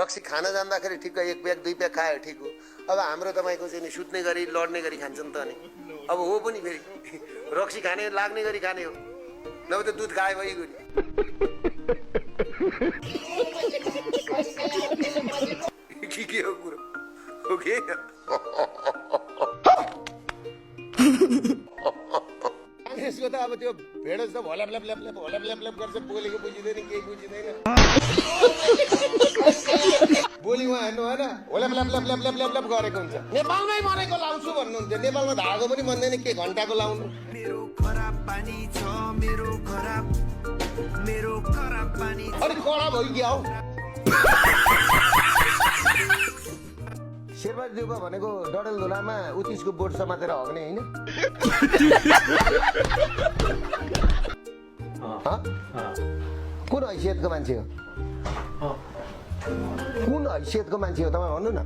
रक्सी खान जाँदाखेरि ठिक एक प्याक दुई प्याक खायो ठिक हो। अब हाम्रो तपाईँको चाहिँ नि सुत्ने गरी लड्ने गरी खान्छ नि त अनि अब हो पनि फेरि रक्सी खाने लाग्ने गरी खाने हो नभए त दुध खाए भइगयो नि के हो कुरो हो के काङ्ग्रेसको त अब त्यो भेड जस्तो भोला गर्छ बोलेको बुझिँदैन केही बुझिँदैन बोली उहाँ हेर्नु होइन होला ल्याप गरेको हुन्छ। नेपालमै मरेको लाउँछु भन्नुहुन्थ्यो नेपालमा धागो पनि भन्दैन के घन्टाको लाउनु। मेरो खराब पानी छ मेरो खराब पानी अलिक खराब हो कि हौ शेरबहादुर भनेको डडेलधुलामा उत्तिसको बोर्ड समातेर हग्ने होइन कुन हैसियतको मान्छे हो कुन हैसियतको मान्छे हो तपाईँ भन्नु न।